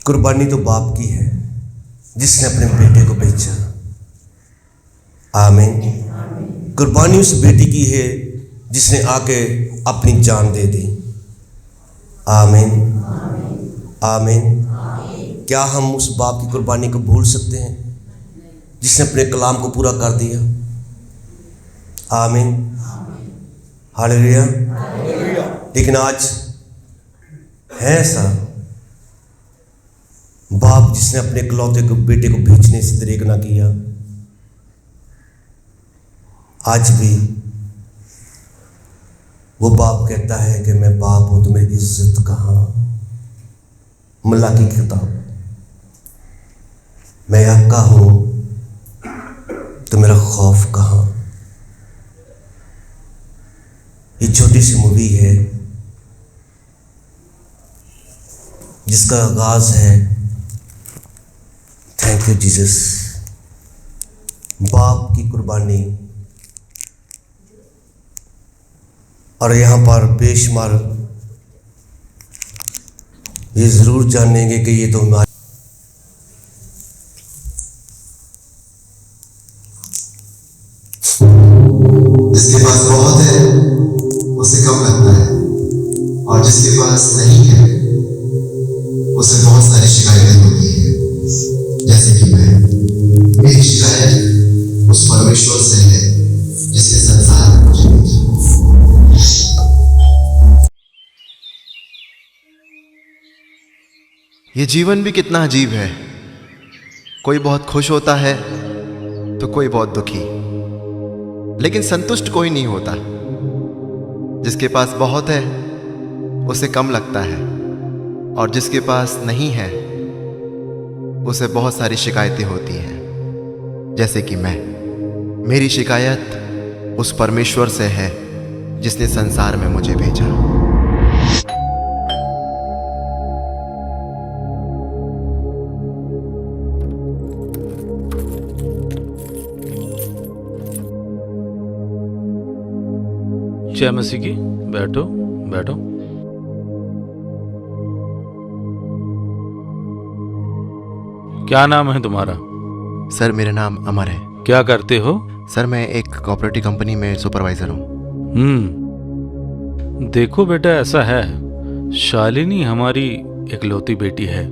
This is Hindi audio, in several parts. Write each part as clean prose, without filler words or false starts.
कुर्बानी तो बाप की है जिसने अपने बेटे को बेचा। आमीन। कुर्बानी उस बेटी की है जिसने आके अपनी जान दे दी। आमीन आमीन। क्या हम उस बाप की कुर्बानी को भूल सकते हैं जिसने अपने कलाम को पूरा कर दिया? आमीन हालेलुया। लेकिन आज है ऐसा बाप जिसने अपने इकलौते को बेटे को भेजने से दरेक ना किया। आज भी वो बाप कहता है कि मैं बाप हूं तो मेरी इज्जत कहाँ। मलाकी की किताब, मैं आका हूं तो मेरा खौफ कहाँ। ये छोटी सी मूवी है जिसका आगाज है थैंक यू जीसस। बाप की कुर्बानी, और यहाँ पर बेशुमार ये जरूर जानेंगे कि ये तो हमारे जिसके पास बहुत है उसे कम लगता है, और जिसके पास नहीं है उसे बहुत सारी शिकायतें होती हैं। जैसे कि मेरी शिकायत उस परमेश्वर से है जिसके संसार में मुझे भेजा। ये जीवन भी कितना अजीब है। कोई बहुत खुश होता है तो कोई बहुत दुखी, लेकिन संतुष्ट कोई नहीं होता। जिसके पास बहुत है उसे कम लगता है, और जिसके पास नहीं है उसे बहुत सारी शिकायतें होती हैं। जैसे कि मेरी शिकायत उस परमेश्वर से है जिसने संसार में मुझे भेजा। जय मसीह की। बैठो बैठो। क्या नाम है तुम्हारा? सर मेरा नाम अमर है। क्या करते हो? सर मैं एक कोऑपरेटिव कंपनी में सुपरवाइजर हूँ। देखो बेटा, ऐसा है, शालिनी हमारी इकलौती बेटी है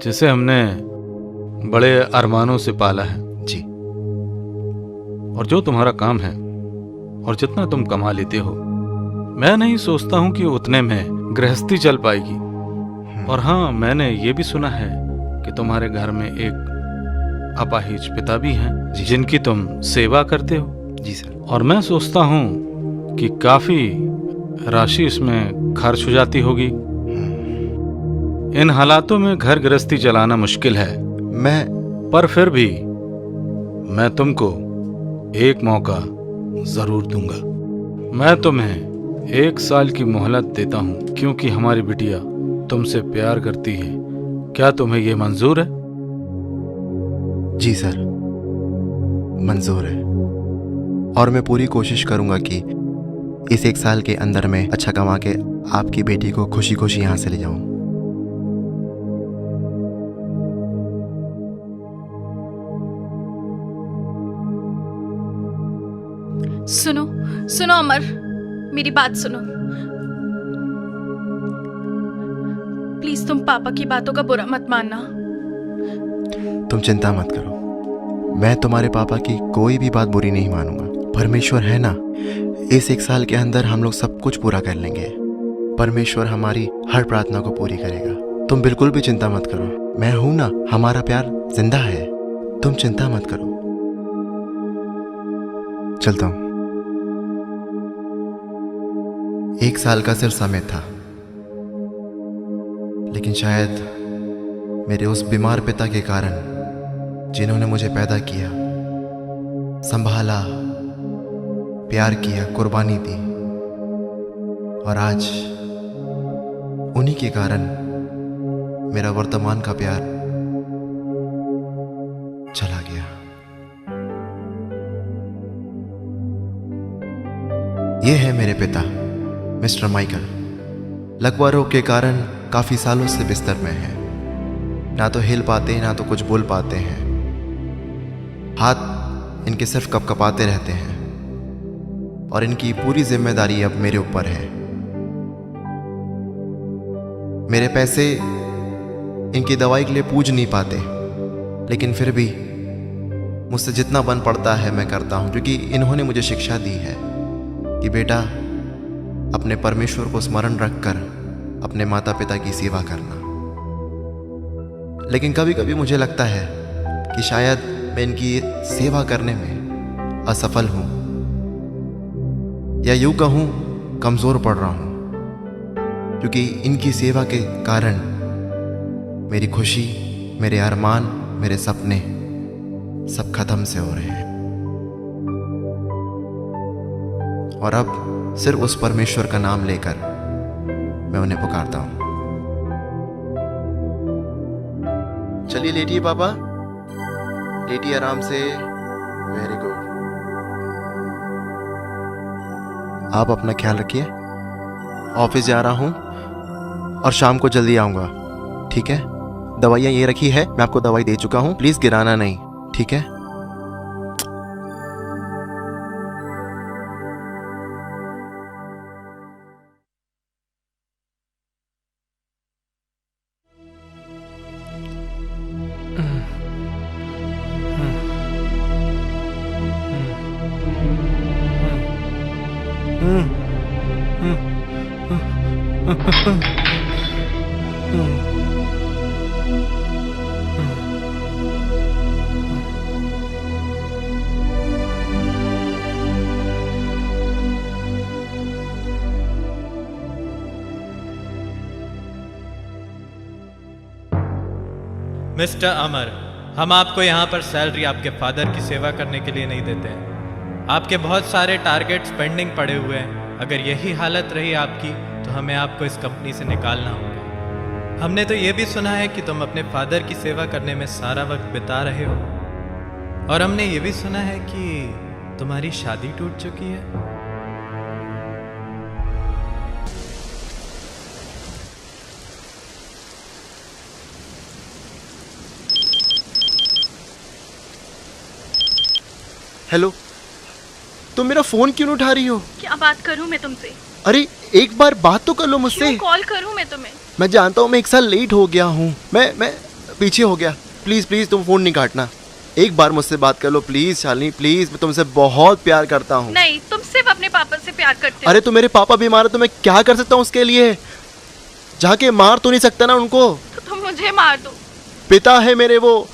जिसे हमने बड़े अरमानों से पाला है जी। और जो तुम्हारा काम है और जितना तुम कमा लेते हो, मैं नहीं सोचता हूं कि उतने में गृहस्थी चल पाएगी। और हाँ, मैंने ये भी सुना है कि तुम्हारे घर में एक अपाहिज पिता भी हैं जिनकी तुम सेवा करते हो। जी सर। और मैं सोचता हूं कि काफी राशि इसमें खर्च हो जाती होगी। इन हालातों में घर गृहस्थी चलाना मुश्किल है। पर फिर भी मैं तुमको एक मौका जरूर दूंगा। मैं तुम्हें 1 साल की मोहलत देता हूं क्योंकि हमारी बिटिया तुमसे प्यार करती है। क्या तुम्हें यह मंजूर है? जी सर, मंजूर है। और मैं पूरी कोशिश करूंगा कि इस 1 साल के अंदर में अच्छा कमा के आपकी बेटी को खुशी खुशी यहां से ले जाऊं। सुनो सुनो अमर, मेरी बात सुनो। प्लीज तुम पापा की बातों का बुरा मत मानना। तुम चिंता मत करो, मैं तुम्हारे पापा की कोई भी बात बुरी नहीं मानूंगा। परमेश्वर है ना, इस 1 साल के अंदर हम लोग सब कुछ पूरा कर लेंगे। परमेश्वर हमारी हर प्रार्थना को पूरी करेगा। तुम बिल्कुल भी चिंता मत करो, मैं हूं ना, हमारा प्यार जिंदा है। तुम चिंता मत करो। चलता हूं। 1 साल का सिर्फ समय था, लेकिन शायद मेरे उस बीमार पिता के कारण, जिन्होंने मुझे पैदा किया, संभाला, प्यार किया, कुर्बानी दी, और आज उन्हीं के कारण मेरा वर्तमान का प्यार चला गया। ये है मेरे पिता मिस्टर माइकल। लकवा रोग के कारण काफी सालों से बिस्तर में है। ना तो हिल पाते ना तो कुछ बोल पाते हैं। हाथ इनके सिर्फ कपकपाते रहते हैं और इनकी पूरी जिम्मेदारी अब मेरे ऊपर है। मेरे पैसे इनकी दवाई के लिए पूज नहीं पाते, लेकिन फिर भी मुझसे जितना बन पड़ता है मैं करता हूं, क्योंकि इन्होंने मुझे शिक्षा दी है कि बेटा अपने परमेश्वर को स्मरण रखकर अपने माता पिता की सेवा करना। लेकिन कभी कभी मुझे लगता है कि शायद मैं इनकी सेवा करने में असफल हूं, या यूं कहूं कमजोर पड़ रहा हूं, क्योंकि इनकी सेवा के कारण मेरी खुशी, मेरे अरमान, मेरे सपने सब खत्म से हो रहे हैं। और अब सिर्फ उस परमेश्वर का नाम लेकर मैं उन्हें पुकारता हूं। चलिए लेटिए पापा, लेटिए आराम से। Very good. आप अपना ख्याल रखिए। ऑफिस जा रहा हूं और शाम को जल्दी आऊंगा, ठीक है? दवाइयाँ ये रखी है, मैं आपको दवाई दे चुका हूँ, प्लीज गिराना नहीं, ठीक है? मिस्टर अमर, हम आपको यहाँ पर सैलरी आपके फादर की सेवा करने के लिए नहीं देते हैं। आपके बहुत सारे टारगेट्स पेंडिंग पड़े हुए हैं। अगर यही हालत रही आपकी तो हमें आपको इस कंपनी से निकालना होगा। हमने तो ये भी सुना है कि तुम अपने फादर की सेवा करने में सारा वक्त बिता रहे हो, और हमने ये भी सुना है कि तुम्हारी शादी टूट चुकी है। हेलो, तुम मेरा फोन क्यों नहीं उठा रही हो? क्या बात करूं मैं तुमसे? अरे एक बार बात तो कर लो मुझसे। क्यों कॉल करूं मैं तुम्हें? मैं जानता हूँ मैं 1 साल लेट हो गया हूँ, मैं पीछे हो गया। प्लीज प्लीज तुम फोन नहीं काटना, एक बार मुझसे बात कर लो प्लीज। शालिनी प्लीज, मैं तुमसे बहुत प्यार करता हूँ। नहीं, तुम सिर्फ अपने पापा से प्यार करते हो। अरे तो मेरे पापा बीमार है तो मैं क्या कर सकता हूँ उसके लिए? जाके मार तो नहीं सकता ना उनको? तो तुम मुझे मार दो। पिता है मेरे, वो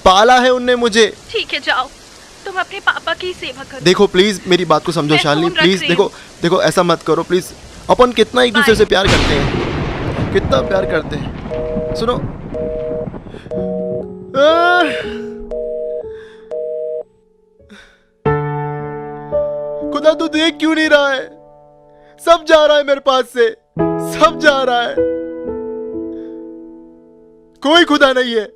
पाला है उनने मुझे। ठीक है, जाओ, तुम अपने पापा की सेवा करो। देखो प्लीज मेरी बात को समझो मैं शालिनी, फोन रख प्लीज। रही देखो देखो ऐसा मत करो प्लीज। अपन कितना एक दूसरे से प्यार करते हैं, कितना प्यार करते हैं। सुनो, खुदा तू देख क्यों नहीं रहा है? सब जा रहा है मेरे पास से, सब जा रहा है, कोई खुदा नहीं है।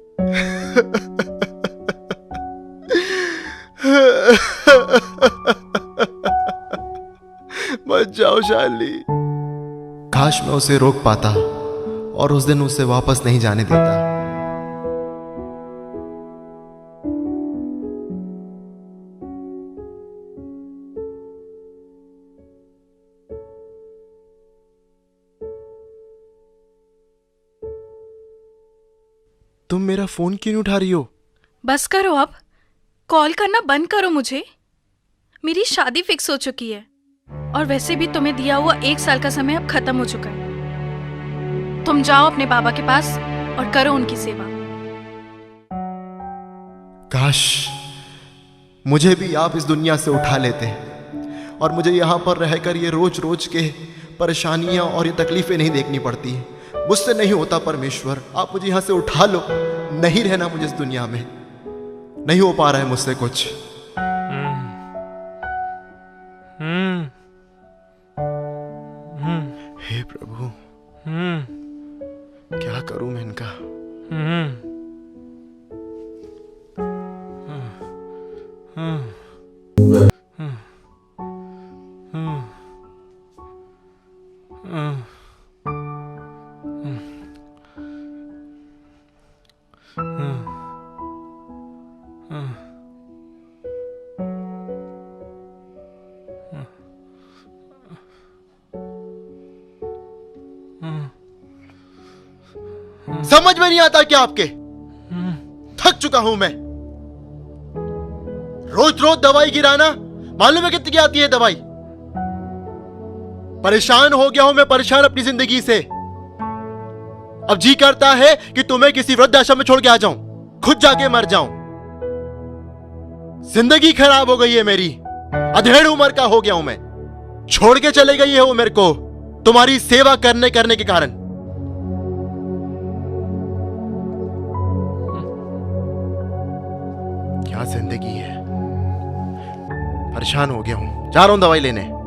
मत जाओ शाली। काश मैं उसे रोक पाता और उस दिन उसे वापस नहीं जाने देता। तुम मेरा फोन क्यों नहीं उठा रही हो? बस करो, अब कॉल करना बंद करो मुझे। मेरी शादी फिक्स हो चुकी है, और वैसे भी तुम्हें दिया हुआ 1 साल का समय अब खत्म हो चुका है। तुम जाओ अपने बाबा के पास और करो उनकी सेवा। काश मुझे भी आप इस दुनिया से उठा लेते और मुझे यहाँ पर रहकर ये रोज रोज के परेशानियां और ये तकलीफें नहीं देखनी पड़ती। मुझसे नहीं होता परमेश्वर, आप मुझे यहाँ से उठा लो। नहीं रहना मुझे इस दुनिया में, नहीं हो पा रहा है मुझसे कुछ। हे प्रभु, क्या करूं मैं इनका? समझ में नहीं आता क्या आपके? थक चुका हूं मैं। रोज रोज दवाई गिराना, मालूम है कितनी आती है दवाई? परेशान हो गया हूं मैं, परेशान अपनी जिंदगी से। अब जी करता है कि तुम्हें किसी वृद्धाश्रम में छोड़ के आ जाऊं, खुद जाके मर जाऊं। जिंदगी खराब हो गई है मेरी, अधेड़ उम्र का हो गया हूं मैं। छोड़ के चले गई है वो मेरे को, तुम्हारी सेवा करने के कारण। क्या जिंदगी है, परेशान हो गया हूं, जा रहा हूं दवाई लेने।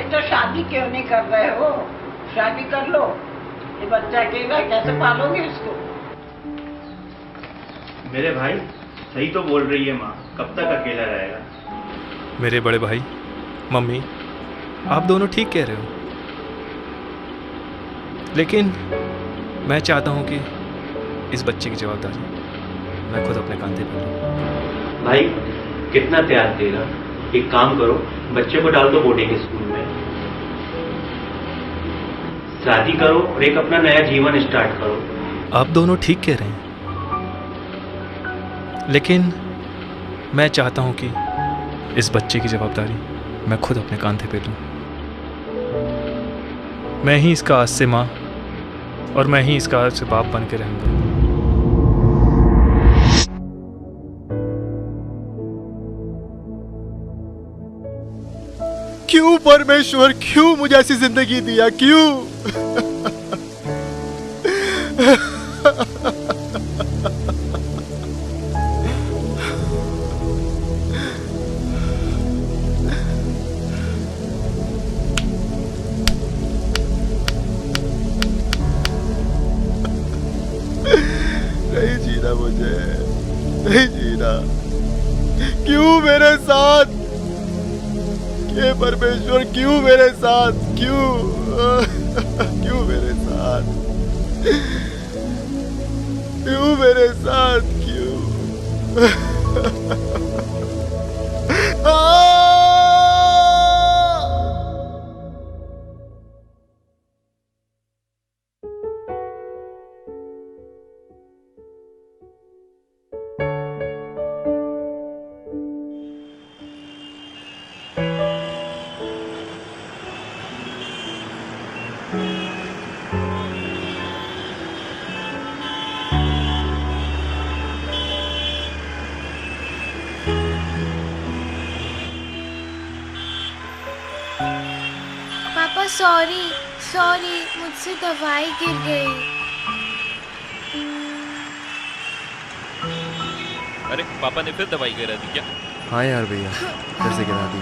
तो शादी क्यों नहीं कर रहे हो? शादी कर लो। ये बच्चा अकेला कैसे पालोगे इसको? मेरे भाई सही तो बोल रही है माँ, कब तक अकेला रहेगा? मेरे बड़े भाई, मम्मी, आप दोनों ठीक कह रहे हो, लेकिन मैं चाहता हूँ कि इस बच्चे की जवाबदारी मैं खुद अपने कंधे पर लूँ। भाई कितना त्याग देगा? एक काम करो, बच्चे को डाल दो बोर्डिंग स्कूल में, शादी करो और एक अपना नया जीवन स्टार्ट करो। आप दोनों ठीक कह रहे हैं, लेकिन मैं चाहता हूँ कि इस बच्चे की जवाबदारी मैं खुद अपने कंधे पे लूँ। मैं ही इसका आज से माँ और मैं ही इसका आज से बाप बन के रहूँगा। क्यों परमेश्वर, क्यों मुझे ऐसी जिंदगी दिया, क्यों? नहीं जीना मुझे, नहीं जीना। क्यों मेरे साथ? ये परमेश्वर क्यों मेरे साथ, क्यों? क्यों मेरे साथ, क्यों मेरे साथ, क्यों? पापा सॉरी सॉरी, मुझसे दवाई गिर गई। अरे पापा ने फिर दवाई गिरा दी क्या? हाँ यार भैया, कैसे गिरा दी?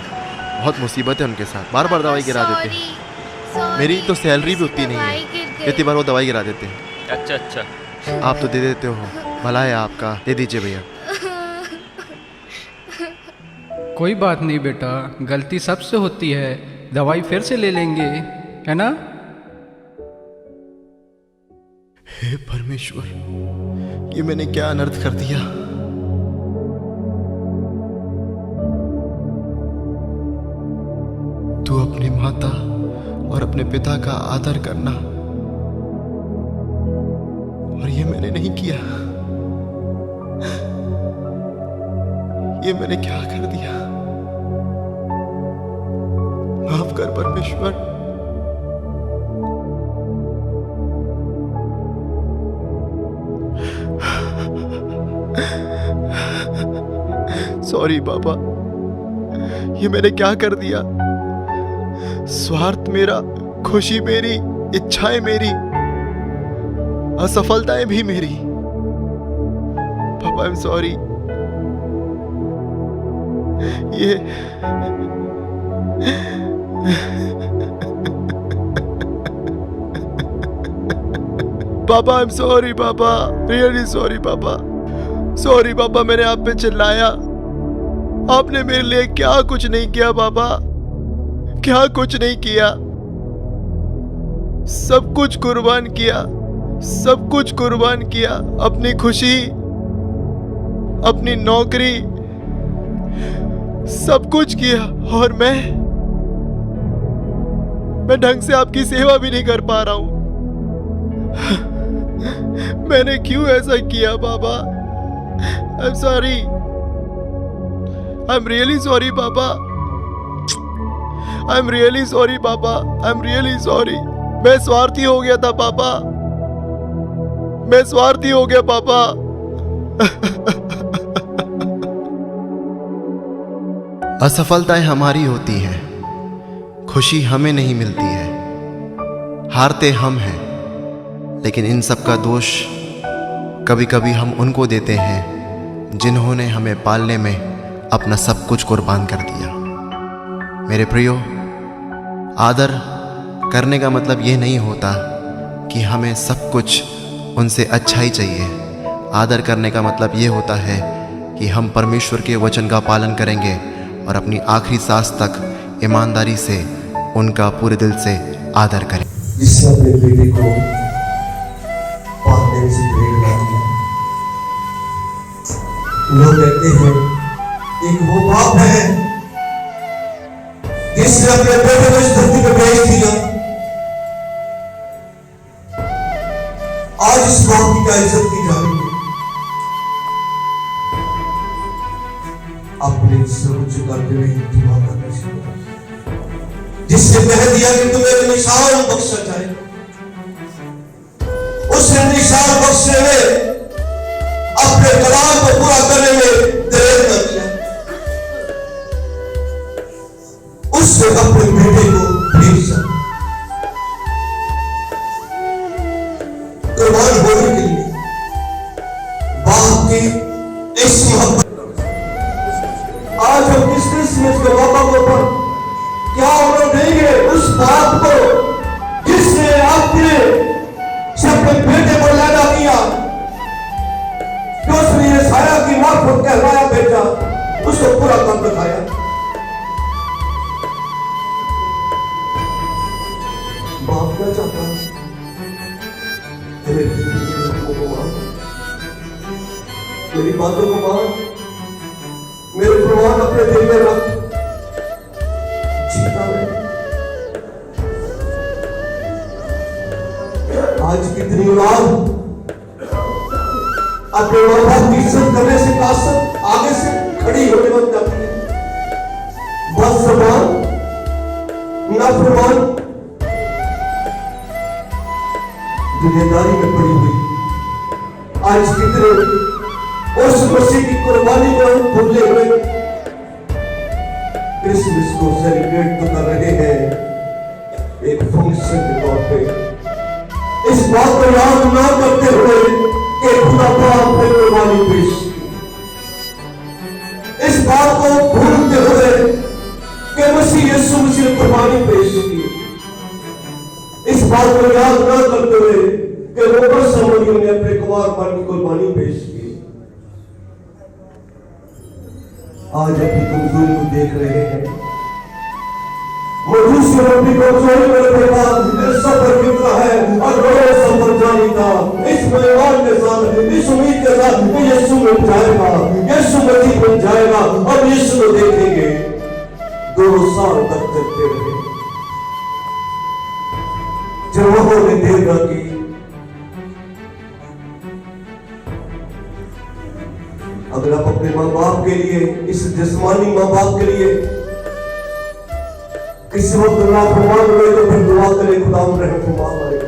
बहुत मुसीबत है उनके साथ, बार बार दवाई गिरा देते हैं। मेरी तो सैलरी भी उतनी नहीं है, इतनी बार वो दवाई गिरा देते हैं। अच्छा अच्छा, आप तो दे देते हो, भला है आपका, दे दीजिए भैया। कोई बात नहीं बेटा, गलती सबसे होती है, दवाई फिर से ले लेंगे, है ना? हे परमेश्वर, ये मैंने क्या अनर्थ कर दिया? तू अपनी माता और अपने पिता का आदर करना, और ये मैंने नहीं किया। ये मैंने क्या कर दिया? माफ कर परमेश्वर। सॉरी बाबा, ये मैंने क्या कर दिया? स्वार्थ मेरा, खुशी मेरी, इच्छाएं मेरी, असफलताएं भी मेरी। पापा आई एम सॉरी। ये पापा आई एम सॉरी पापा, रियली सॉरी पापा। सॉरी पापा, मैंने आप पे चिल्लाया। आपने मेरे लिए क्या कुछ नहीं किया पापा, क्या कुछ नहीं किया। सब कुछ कुर्बान किया, सब कुछ कुर्बान किया। अपनी खुशी, अपनी नौकरी, सब कुछ किया और मैं ढंग से आपकी सेवा भी नहीं कर पा रहा हूं। मैंने क्यों ऐसा किया बाबा? I am sorry, I am really sorry बाबा, आई एम रियली सॉरी बाबा, आई एम रियली सॉरी। मैं स्वार्थी हो गया था पापा, मैं स्वार्थी हो गया पापा। असफलताएं हमारी होती है, खुशी हमें नहीं मिलती है, हारते हम हैं, लेकिन इन सब का दोष कभी कभी हम उनको देते हैं जिन्होंने हमें पालने में अपना सब कुछ कुर्बान कर दिया। मेरे प्रियो, आदर करने का मतलब ये नहीं होता कि हमें सब कुछ उनसे अच्छा ही चाहिए। आदर करने का मतलब ये होता है कि हम परमेश्वर के वचन का पालन करेंगे और अपनी आखिरी सांस तक ईमानदारी से उनका पूरे दिल से आदर करें। जिसने अपने बेटे को पालने से प्रेरणा दिया। लोग कहते हैं एक वो बाप है जिसने अपने बेटे को इस धरती पर भेज दिया। आज इस बाप की क्या इज्जत की जा रही है? अपने सब कुछ करते हुए दुआ करना शुरू कर। जिसने कह दिया कि तुम्हें निशान बख्शा जाए, उसने निशान बख्शने में अपने कलाम को पूरा करने में देर न किया। उसने अपने बेटे को भेजा कुर्बान होने के लिए। बाप की इस मोहब्बत आज हम इस क्रिसमस के मौका पर क्या ऑर्डर देंगे उस बाप को जिसने अपने बेटे को लाना किया, जो उसने ये साया की मार्फत कहलाया बेटा, उसको पूरा काम दिखाया। बाप क्या चाहता है? मेरी बातों को मान, मेरे प्रमाण अपने दिल में रख। जीता है। आज कितनी औलाद अपने माँ बाप की इज्जत करने से कासत आगे से खड़ी होने लग जाती है। बदफरमान, नाफरमान, दुनियादारी में पड़ी हुई। आज कितने उस मसीह की कुर्बानी को हम भूले हुए क्रिसमस को सेलिब्रेट तो कर रहे हैं एक फंक्शन के तौर पे, इस बात को याद न करते हुए कि खुदा बाप ने कुर्बानी पेश की, इस बात को भूलते हुए कि मसीह यीशु मसीह ने कुर्बानी पेश की, इस बात को याद न करते हुए कि रोबर समूह ने अपने कुमार पर की कुर्बानी पेश की। आज अपनी कमजोरी को देख रहे हैं। मनुष्य अपनी कमजोरी में देखा, सफर कितना है और बड़े सफर जाने का। इस मेहमान के साथ, इस उम्मीद के साथ यीशु बन जाएगा, यीशु मसीह बन जाएगा और यीशु को देखेंगे। 2 साल तक चलते रहे। जब उन्होंने देर न की, अगर आप अपने माँ बाप के लिए, इस जिस्मानी माँ बाप के लिए किसी वक्त नाफरमान हुए तो फिर दुआ करें, खुदा उन रहम फरमा करे।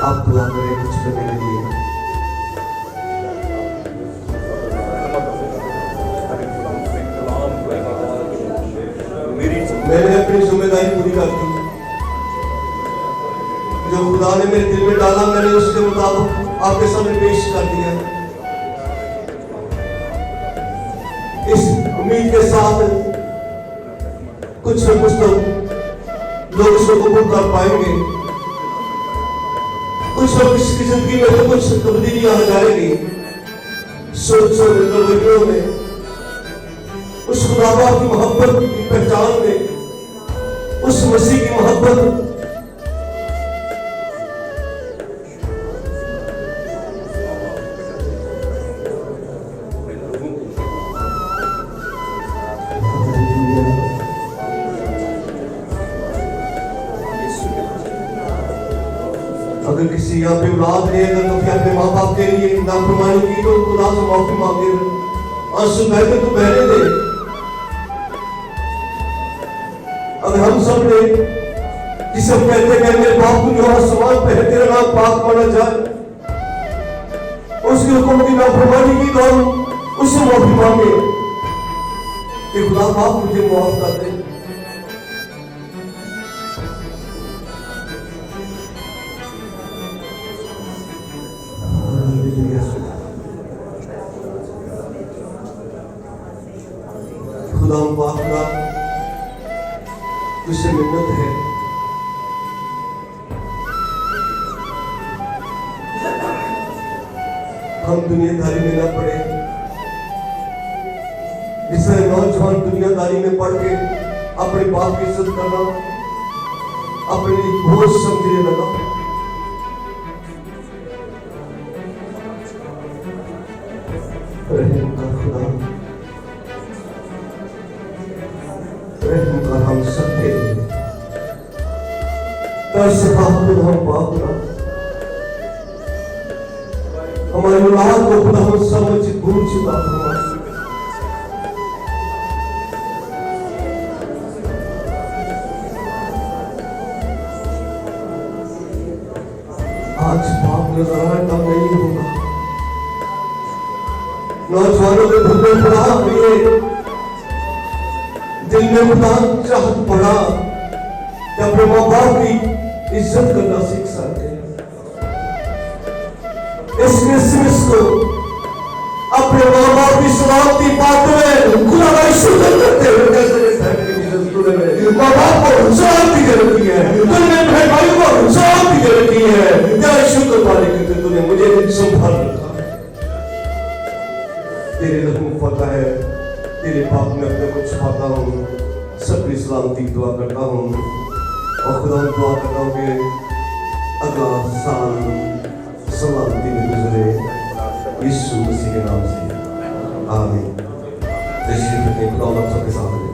आप दुआ करें कुछ करने के लिए। मैंने अपनी जिम्मेदारी पूरी कर दी। जो खुदा ने मेरे दिल में डाला, मैंने उसके मुताबिक आपके सामने पेश कर दिया। इस उम्मीद के साथ कुछ न कुछ लोग इसको कबूल कर पाएंगे, कुछ लोग इसकी जिंदगी में तो कुछ तब्दीलियां हो जाएगी। सोचो रवैयों में, उस खुदा की मोहब्बत की पहचान में, उस मसीह की मोहब्बत अगर किसी यहाँ पे औलाद ने अगर कभी अपने माँ बाप के लिए नाफरमानी की तो खुदा से माफी मांगे, आंसू बहने तो बहने दे। अगर हम सब ने जिसे हम कहते हैं मेरे बाप को जो आसमान पे है तेरा नाम पाक माना जाए, उसके हुक्म की नाफरमानी की तो हम उससे माफी मांगे कि खुदा बाप मुझे माफ कर दे। खुदा पाक का तुझसे मिन्नत है, हम दुनियादारी में ना पड़े, जिससे नौजवान दुनियादारी में पढ़ के अपने बाप की इज्जत करना अपने लिए बोझ समझने लगा। रहम कर खुदा, रहम कर हम सबके लिए, तरस हम पाप ना हमारी औलाद को खुदा हम समझ बूझ बात आज पाप नजर आए तब नहीं होगा। नौजवानों के भूले खुदा लिए दिल में खुदा चाहत पड़ा कि अपने माँ बाप की इज्जत करना सीख सके। इस क्रिसमस को अपने माँ बाप की सलामती पाते हुए खुदा का शुक्र करते हुए माँ बाप को सलामती दे रखी है, तुमने बहन भाई को सलामती दे रखी है। क्या शुक्र मालिक कि तूने मुझे संभाल रखा है। तेरे रहम पता है, तेरे पाप में अपने को छुपाता हूँ, सबकी सलामती दुआ करता हूँ और खुदा दुआ करता हूँ कि अगला साल सलामती में गुजरे यीशु मसीह के नाम से, आमीन। तशरीफ रखें, खुदा आप सबके साथ।